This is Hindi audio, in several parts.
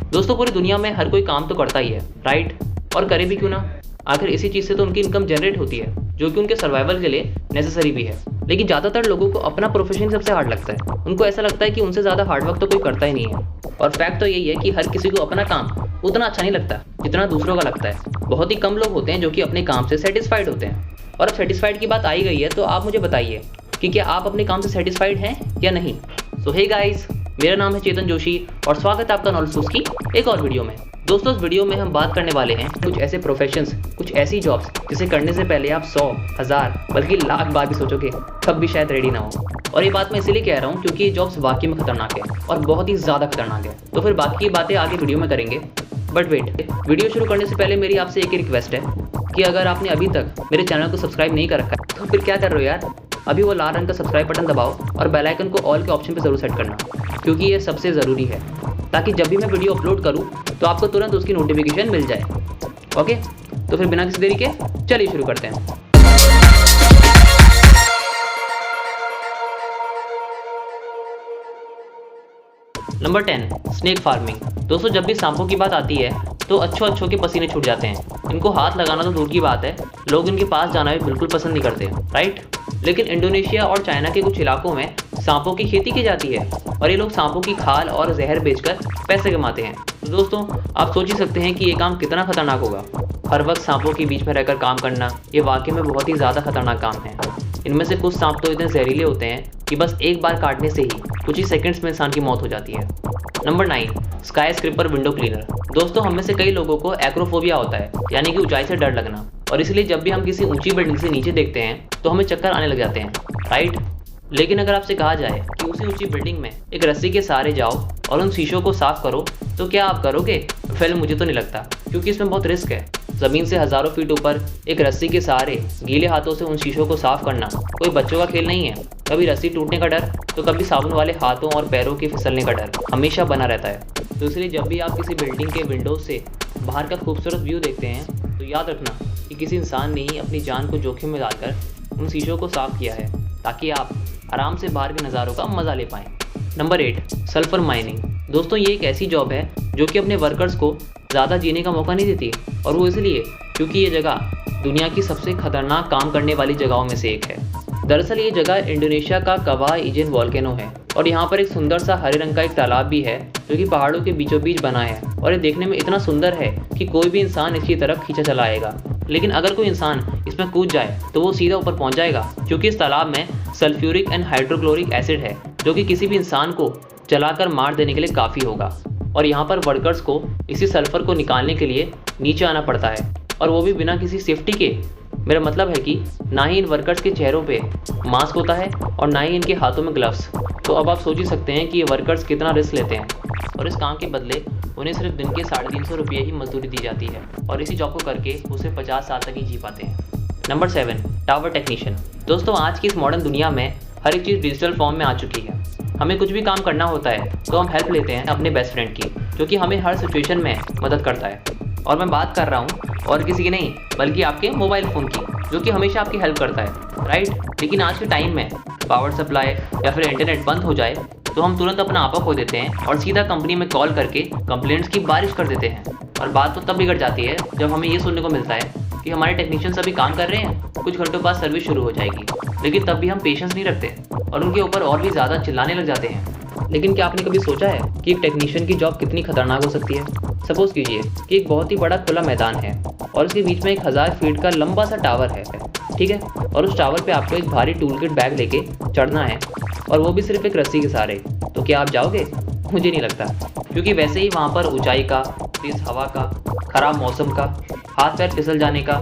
दोस्तों पूरी दुनिया में हर कोई काम तो करता ही है, राइट? और करे भी क्यों ना, आखिर इसी चीज़ से तो उनकी इनकम जनरेट होती है, जो कि उनके सर्वाइवल के लिए नेसेसरी भी है। लेकिन ज़्यादातर लोगों को अपना प्रोफेशन सबसे हार्ड लगता है। उनको ऐसा लगता है कि उनसे ज़्यादा हार्डवर्क तो कोई करता ही नहीं है। और फैक्ट तो यही है कि हर किसी को अपना काम उतना अच्छा नहीं लगता जितना दूसरों का लगता है। बहुत ही कम लोग होते हैं जो कि अपने काम से सेटिस्फाइड होते हैं। और अब सेटिस्फाइड की बात आई गई है तो आप मुझे बताइए कि क्या आप अपने काम से सेटिस्फाइड हैं या नहीं। सो हे गाइस, मेरा नाम है चेतन जोशी और स्वागत है आपका नॉलेज सोर्स की एक और वीडियो में। दोस्तों इस वीडियो में हम बात करने वाले हैं कुछ ऐसे प्रोफेशंस, कुछ ऐसी जॉब्स जिसे करने से पहले आप 100, 1000 बल्कि लाख बार भी सोचोगे तब भी शायद रेडी ना हो। और ये बात मैं इसीलिए कह रहा हूँ क्योंकि ये जॉब्स वाकई में खतरनाक है और बहुत ही ज़्यादा खतरनाक है। तो फिर बाकी की बातें आगे वीडियो में करेंगे। बट वेट, वीडियो शुरू करने से पहले मेरी आपसे एक ही रिक्वेस्ट है कि अगर आपने अभी तक मेरे चैनल को सब्सक्राइब नहीं कर रखा है तो फिर क्या कर रहे हो यार, अभी वो लाल रंग का सब्सक्राइब बटन दबाओ और बेल आइकन को ऑल के ऑप्शन पे ज़रूर सेट करना, क्योंकि ये सबसे ज़रूरी है ताकि जब भी मैं वीडियो अपलोड करूँ तो आपको तुरंत उसकी नोटिफिकेशन मिल जाए। ओके, तो फिर बिना किसी देरी के चलिए शुरू करते हैं। Number 10, snake farming. दोस्तों जब भी सांपों की बात आती है तो अच्छों के पसीने छूट जाते हैं। इनको हाथ लगाना तो दूर की बात है, लोग इनके पास जाना भी बिल्कुल पसंद नहीं करते, राइट? लेकिन इंडोनेशिया और चाइना के कुछ इलाकों में सांपों की खेती की जाती है और ये लोग सांपों की खाल और जहर बेचकर पैसे कमाते हैं। तो दोस्तों आप सोच ही सकते हैं कि ये काम कितना खतरनाक होगा। हर वक्त सांपों के बीच में रहकर काम करना ये वाकई में बहुत ही ज़्यादा खतरनाक काम है। इनमें से कुछ सांप तो इतने जहरीले होते हैं कि बस एक बार काटने से ही कुछ ही सेकंड्स में इंसान की मौत हो जाती है। Number 9, sky scraper window cleaner. दोस्तों हम में से कई लोगों को एक्रोफोबिया होता है, यानी कि ऊंचाई से डर लगना, और इसलिए जब भी हम किसी ऊंची बिल्डिंग से नीचे देखते हैं तो हमें चक्कर आने लग जाते हैं, राइट? लेकिन अगर आपसे कहा जाए कि उसी ऊंची बिल्डिंग में एक रस्सी के सहारे जाओ और उन शीशों को साफ करो तो क्या आप करोगे? फिर मुझे तो नहीं लगता, क्योंकि इसमें बहुत रिस्क है। ज़मीन से हज़ारों फीट ऊपर एक रस्सी के सहारे गीले हाथों से उन शीशों को साफ करना कोई बच्चों का खेल नहीं है। कभी रस्सी टूटने का डर तो कभी साबुन वाले हाथों और पैरों के फिसलने का डर हमेशा बना रहता है। तो इसलिए जब भी आप किसी बिल्डिंग के विंडोज से बाहर का खूबसूरत व्यू देखते हैं तो याद रखना कि किसी इंसान ने ही अपनी जान को जोखिम में डालकर उन शीशों को साफ किया है ताकि आप आराम से बाहर के नज़ारों का मज़ा ले पाएँ। Number 8, sulphur mining. दोस्तों ये एक ऐसी जॉब है जो कि अपने वर्कर्स को ज़्यादा जीने का मौका नहीं देती, और वो इसलिए क्योंकि ये जगह दुनिया की सबसे खतरनाक काम करने वाली जगहों में से एक है। दरअसल ये जगह इंडोनेशिया का कवाह इजेन वॉल्केनो है और यहाँ पर एक सुंदर सा हरे रंग का एक तालाब भी है जो कि पहाड़ों के बीचों बीच बना है, और ये देखने में इतना सुंदर है कि कोई भी इंसान इसकी तरफ खींचा चला आएगा। लेकिन अगर कोई इंसान इसमें कूद जाए तो वो सीधा ऊपर पहुँच जाएगा, क्योंकि इस तालाब में सल्फ्यूरिक एंड हाइड्रोक्लोरिक एसिड है जो कि किसी भी इंसान को जलाकर मार देने के लिए काफ़ी होगा। और यहाँ पर वर्कर्स को इसी सल्फर को निकालने के लिए नीचे आना पड़ता है, और वो भी बिना किसी सेफ्टी के। मेरा मतलब है कि ना ही इन वर्कर्स के चेहरों पे मास्क होता है और ना ही इनके हाथों में ग्लव्स। तो अब आप सोच ही सकते हैं कि ये वर्कर्स कितना रिस्क लेते हैं, और इस काम के बदले उन्हें सिर्फ दिन के 350 रुपये ही मजदूरी दी जाती है, और इसी जॉब को करके वो सिर्फ 50 साल तक ही जी पाते हैं। Number 7, tower technician. दोस्तों आज की इस मॉडर्न दुनिया में हर एक चीज़ डिजिटल फॉर्म में आ चुकी है। हमें कुछ भी काम करना होता है तो हम हेल्प लेते हैं अपने बेस्ट फ्रेंड की, जो कि हमें हर सिचुएशन में मदद करता है। और मैं बात कर रहा हूँ और किसी की नहीं बल्कि आपके मोबाइल फ़ोन की, जो कि हमेशा आपकी हेल्प करता है, राइट? लेकिन आज के टाइम में पावर सप्लाई या फिर इंटरनेट बंद हो जाए तो हम तुरंत अपना आपा खो देते हैं और सीधा कंपनी में कॉल करके कंप्लेंट्स की बारिश कर देते हैं। और बात तो तब बिगड़ जाती है जब हमें ये सुनने को मिलता है कि हमारे टेक्नीशियंस अभी काम कर रहे हैं, कुछ घंटों बाद सर्विस शुरू हो जाएगी। लेकिन तब भी हम पेशेंस नहीं रखते और उनके ऊपर और भी ज़्यादा चिल्लाने लग जाते हैं। लेकिन क्या आपने कभी सोचा है कि एक टेक्नीशियन की जॉब कितनी खतरनाक हो सकती है? सपोज कीजिए कि एक बहुत ही बड़ा खुला मैदान है और उसके बीच में एक 1000 फीट का लंबा सा टावर है, ठीक है? और उस टावर पे आपको एक भारी टूल किट बैग लेके चढ़ना है, और वो भी सिर्फ एक रस्सी के सहारे। तो क्या आप जाओगे? मुझे नहीं लगता, क्योंकि वैसे ही वहाँ पर ऊंचाई का, तेज हवा का, खराब मौसम का, हाथ पैर फिसल जाने का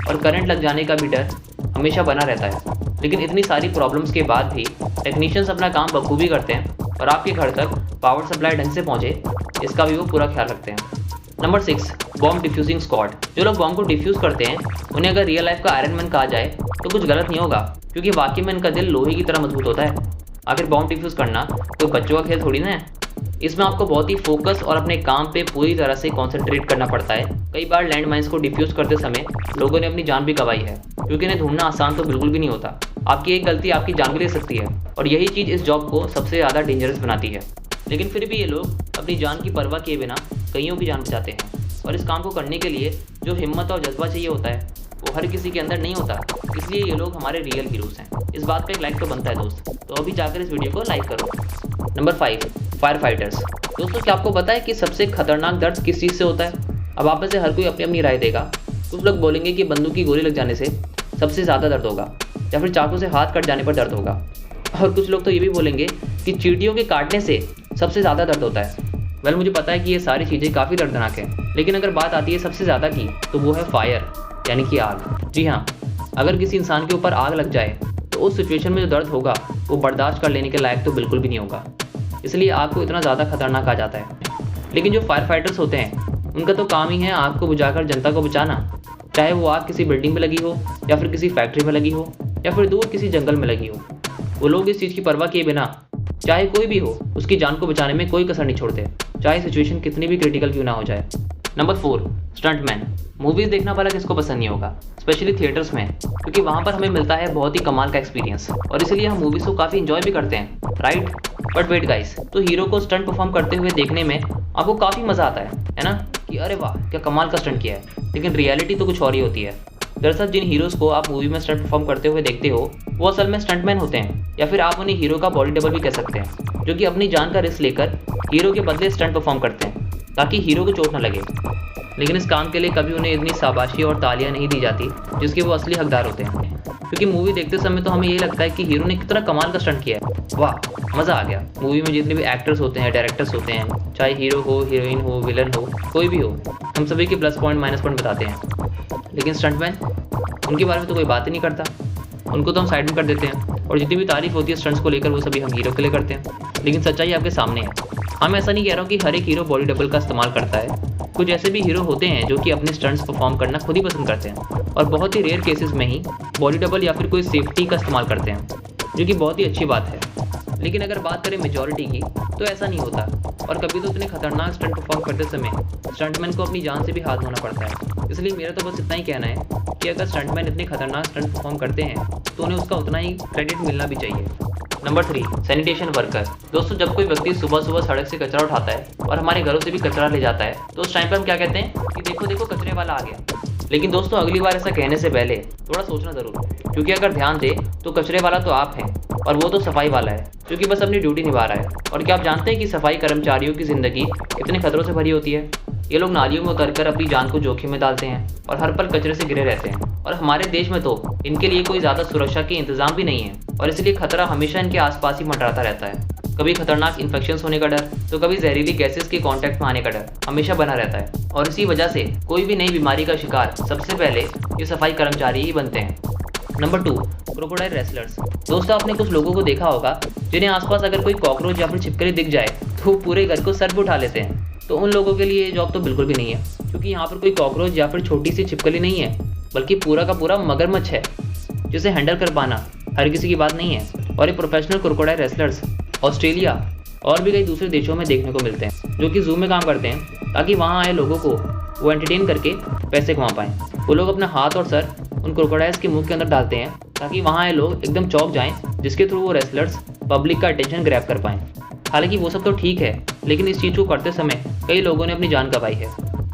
और करंट लग जाने का भी डर हमेशा बना रहता है। लेकिन इतनी सारी प्रॉब्लम्स के बाद भी टेक्नीशियंस अपना काम बखूबी करते हैं और आपके घर तक पावर सप्लाई ढंग से पहुँचे इसका भी वो पूरा ख्याल रखते हैं। Number 6, bomb defusing squad. जो लोग बॉम्ब को डिफ्यूज़ करते हैं उन्हें अगर रियल लाइफ का आयरन मैन कहा जाए तो कुछ गलत नहीं होगा, क्योंकि वाकई में इनका दिल लोहे की तरह मजबूत होता है। आखिर बॉम्ब डिफ्यूज़ करना कोई बच्चों का खेल थोड़ी ना है। इसमें आपको बहुत ही फोकस और अपने काम पे पूरी तरह से कॉन्सेंट्रेट करना पड़ता है। कई बार लैंड माइंस को डिफ्यूज़ करते समय लोगों ने अपनी जान भी गंवाई है, क्योंकि इन्हें ढूंढना आसान तो बिल्कुल भी नहीं होता। आपकी एक गलती आपकी जान भी ले सकती है, और यही चीज़ इस जॉब को सबसे ज़्यादा डेंजरस बनाती है। लेकिन फिर भी ये लोग अपनी जान की परवाह किए बिना कईयों की जान बचाते हैं। और इस काम को करने के लिए जो हिम्मत और जज्बा चाहिए होता है वो हर किसी के अंदर नहीं होता, इसलिए ये लोग हमारे रियल हीरोज़ हैं। इस बात का एक लाइक तो बनता है दोस्त, तो अभी जाकर इस वीडियो को लाइक करो। Number 5, fire fighters. दोस्तों क्या आपको पता है कि सबसे खतरनाक दर्द किस चीज़ से होता है? अब आप में से हर कोई अपनी अपनी राय देगा। कुछ लोग बोलेंगे कि बंदूक की गोली लग जाने से सबसे ज़्यादा दर्द होगा, या फिर चाकू से हाथ कट जाने पर दर्द होगा। और कुछ लोग तो ये भी बोलेंगे कि चींटियों के काटने से सबसे ज़्यादा दर्द होता है। वेल मुझे पता है कि ये सारी चीज़ें काफ़ी दर्दनाक हैं, लेकिन अगर बात आती है सबसे ज़्यादा की तो वो है फायर, यानी कि आग। जी हाँ, अगर किसी इंसान के ऊपर आग लग जाए तो उस सिचुएशन में जो दर्द होगा वो बर्दाश्त कर लेने के लायक तो बिल्कुल भी नहीं होगा, इसलिए आग को इतना ज़्यादा खतरनाक कहा जाता है। लेकिन जो फायर फाइटर्स होते हैं उनका तो काम ही है आग को बुझाकर जनता को बचाना, चाहे वो आग किसी बिल्डिंग में लगी हो, या फिर किसी फैक्ट्री में लगी हो, या फिर दूर किसी जंगल में लगी हो। वो लोग इस चीज़ की परवाह किए बिना चाहे कोई भी हो उसकी जान को बचाने में कोई कसर नहीं छोड़ते, चाहे सिचुएशन कितनी भी क्रिटिकल क्यों ना हो जाए। Number 4, stuntman. मूवीज़ देखना भला किसको पसंद नहीं होगा, स्पेशली थिएटर्स में, क्योंकि वहाँ पर हमें मिलता है बहुत ही कमाल का एक्सपीरियंस और इसीलिए हम मूवीज़ को काफ़ी इंजॉय भी करते हैं, राइट। बट वेट गाइस, तो हीरो को स्टंट परफॉर्म करते हुए देखने में आपको काफ़ी मज़ा आता है ना, कि अरे वाह क्या कमाल का स्टंट किया है। लेकिन रियलिटी तो कुछ और ही होती है। दरअसल जिन हीरोज़ को आप मूवी में स्टंट परफॉर्म करते हुए देखते हो वो असल में स्टंटमैन होते हैं, या फिर आप उन्हें हीरो का बॉडी डबल भी कह सकते हैं, जो कि अपनी जान का रिस्क लेकर हीरो के बदले स्टंट परफॉर्म करते हैं ताकि हीरो को चोट न लगे। लेकिन इस काम के लिए कभी उन्हें इतनी शाबाशी और तालियां नहीं दी जाती जिसके वो असली हकदार होते हैं, क्योंकि मूवी देखते समय तो हमें यही लगता है कि हीरो ने कितना कमाल का स्टंट किया है, वाह मज़ा आ गया। मूवी में जितने भी एक्टर्स होते हैं, डायरेक्टर्स होते हैं, चाहे हीरो हो, हीरोइन हो, विलन हो, कोई भी हो, हम सभी के प्लस पॉइंट माइनस पॉइंट बताते हैं। लेकिन स्टंटमैन, उनके बारे में तो कोई बात ही नहीं करता, उनको तो हम साइड में कर देते हैं और जितनी भी तारीफ होती है स्टंट्स को लेकर वो सभी हम हीरो के लिए करते हैं। लेकिन सच्चाई आपके सामने है। हम ऐसा नहीं कह रहा हूँ कि हर एक हीरो बॉडी डबल का इस्तेमाल करता है, कुछ ऐसे भी हीरो होते हैं जो कि अपने स्टंट्स परफॉर्म करना खुद ही पसंद करते हैं और बहुत ही रेयर केसेस में ही बॉडी डबल या फिर कोई सेफ्टी का इस्तेमाल करते हैं, जो कि बहुत ही अच्छी बात है। लेकिन अगर बात करें मेजॉरिटी की तो ऐसा नहीं होता, और कभी तो इतने खतरनाक स्टंट परफॉर्म करते समय स्टंटमैन को अपनी जान से भी हाथ धोना पड़ता है। इसलिए मेरा तो बस इतना ही कहना है कि अगर स्टंटमैन इतने खतरनाक स्टंट परफॉर्म करते हैं तो उन्हें उसका उतना ही क्रेडिट मिलना भी चाहिए। Number 3, sanitation worker. दोस्तों जब कोई व्यक्ति सुबह सुबह सड़क से कचरा उठाता है और हमारे घरों से भी कचरा ले जाता है तो उस टाइम पर हम क्या कहते हैं कि देखो देखो कचरे वाला आ गया। लेकिन दोस्तों अगली बार ऐसा कहने से पहले थोड़ा सोचना ज़रूर, क्योंकि अगर ध्यान दे तो कचरे वाला तो आप हैं और वो तो सफाई वाला है जो कि बस अपनी ड्यूटी निभा रहा है। और क्या आप जानते हैं कि सफाई कर्मचारियों की ज़िंदगी कितने खतरों से भरी होती है? ये लोग नालियों में उतरकर अपनी जान को जोखिम में डालते हैं और हर पल कचरे से घिरे रहते हैं, और हमारे देश में तो इनके लिए कोई ज़्यादा सुरक्षा के इंतजाम भी नहीं है और इसलिए खतरा हमेशा इनके आसपास ही मंडराता रहता है। कभी खतरनाक इन्फेक्शंस होने का डर, तो कभी जहरीली गैसेस के कांटेक्ट में आने का डर हमेशा बना रहता है, और इसी वजह से कोई भी नई बीमारी का शिकार सबसे पहले ये सफाई कर्मचारी ही बनते हैं। Number 2, crocodile wrestlers. दोस्तों आपने कुछ लोगों को देखा होगा जिन्हें आसपास अगर कोई कॉकरोच या फिर छिपकली दिख जाए तो वो पूरे घर को सर पे उठा लेते हैं। तो उन लोगों के लिए ये जॉब तो बिल्कुल भी नहीं है, क्योंकि यहाँ पर कोई कॉकरोच या फिर छोटी सी छिपकली नहीं है, बल्कि पूरा का पूरा मगरमच्छ है जिसे हैंडल कर पाना हर किसी की बात नहीं है। और ये प्रोफेशनल क्रोकोडाइल रेसलर्स ऑस्ट्रेलिया और भी कई दूसरे देशों में देखने को मिलते हैं, जो कि जू में काम करते हैं ताकि वहाँ आए लोगों को वो एंटरटेन करके पैसे कमा पाएँ। वो लोग अपना हाथ और सर उन क्रोकोडाइल्स के मुंह के अंदर डालते हैं ताकि वहाँ आए लोग एकदम चौंक जाएं, जिसके थ्रू वो रेसलर्स पब्लिक का अटेंशन ग्रैब कर पाएँ। हालांकि वो सब तो ठीक है, लेकिन इस चीज़ को करते समय कई लोगों ने अपनी जान गंवाई है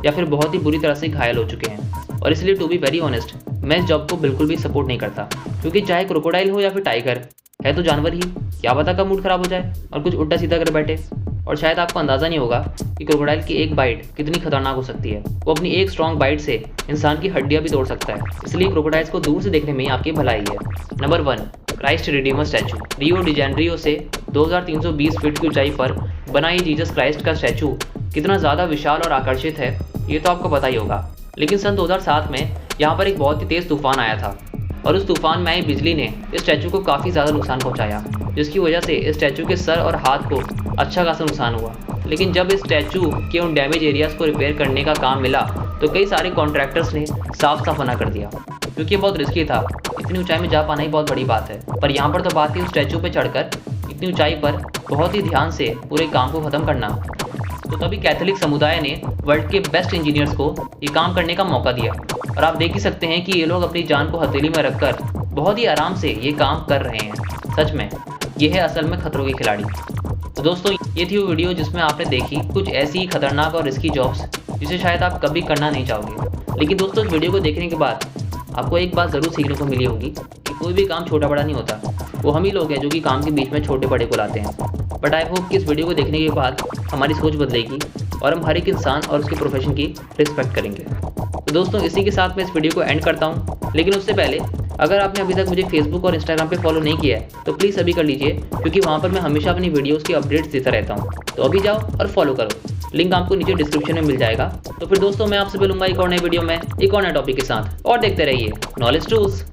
या फिर बहुत ही बुरी तरह से घायल हो चुके हैं, और इसलिए टू बी वेरी ऑनेस्ट मैं इस जॉब को बिल्कुल भी सपोर्ट नहीं करता, क्योंकि चाहे क्रोकोडाइल हो या फिर टाइगर, है तो जानवर ही, क्या पता कब मूड खराब हो जाए और कुछ उल्टा सीधा कर बैठे। और शायद आपको अंदाज़ा नहीं होगा कि क्रोकोडाइल की एक बाइट कितनी खतरनाक हो सकती है। वो अपनी एक स्ट्रॉन्ग बाइट से इंसान की हड्डियां भी तोड़ सकता है, इसलिए क्रोकोडाइल्स को दूर से देखने में आपकी भलाई है। Number 1, Christ Redeemer statue. Rio de Janeiro से 2320 फीट की ऊंचाई पर बना ये जीसस क्राइस्ट का स्टैचू कितना ज़्यादा विशाल और आकर्षित है ये तो आपको पता ही होगा। लेकिन सन 2007 में यहाँ पर एक बहुत ही तेज़ तूफान आया था और उस तूफान में आई बिजली ने इस स्टैचू को काफ़ी ज़्यादा नुकसान पहुँचाया, जिसकी वजह से इस स्टैचू के सर और हाथ को अच्छा खासा नुकसान हुआ। लेकिन जब इस स्टैचू के उन डैमेज एरियाज़ को रिपेयर करने का काम मिला तो कई सारे कॉन्ट्रैक्टर्स ने साफ साफ मना कर दिया, क्योंकि बहुत रिस्की था। इतनी ऊंचाई में जा पाना ही बहुत बड़ी बात है, पर यहाँ पर तो बात थी उस स्टैचू पर चढ़कर इतनी ऊंचाई पर बहुत ही ध्यान से पूरे काम को ख़त्म करना। तो तभी कैथोलिक समुदाय ने वर्ल्ड के बेस्ट इंजीनियर्स को ये काम करने का मौका दिया, और आप देख ही सकते हैं कि ये लोग अपनी जान को हथेली में रखकर बहुत ही आराम से ये काम कर रहे हैं। सच में ये है असल में खतरों के खिलाड़ी। तो दोस्तों ये थी वो वीडियो जिसमें आपने देखी कुछ ऐसी खतरनाक और रिस्की जॉब्स जिसे शायद आप कभी करना नहीं चाहोगे। लेकिन दोस्तों इस वीडियो को देखने के बाद आपको एक बात ज़रूर सीखने को मिली होगी कि कोई भी काम छोटा बड़ा नहीं होता, वो हम ही लोग हैं जो कि काम के बीच में छोटे बड़े को लाते हैं। बट आई होप कि इस वीडियो को देखने के बाद हमारी सोच बदलेगी और हम हर एक इंसान और उसके प्रोफेशन की रिस्पेक्ट करेंगे। तो दोस्तों इसी के साथ मैं इस वीडियो को एंड करता हूँ, लेकिन उससे पहले अगर आपने अभी तक मुझे फेसबुक और इंस्टाग्राम पे फॉलो नहीं किया है तो प्लीज़ अभी कर लीजिए, क्योंकि वहाँ पर मैं हमेशा अपनी वीडियोस की अपडेट्स देता रहता हूँ। तो अभी जाओ और फॉलो करो, लिंक आपको नीचे डिस्क्रिप्शन में मिल जाएगा। तो फिर दोस्तों मैं आपसे मिलूंगा एक और नई वीडियो में एक और नए टॉपिक के साथ, और देखते रहिए नॉलेज टूल्स।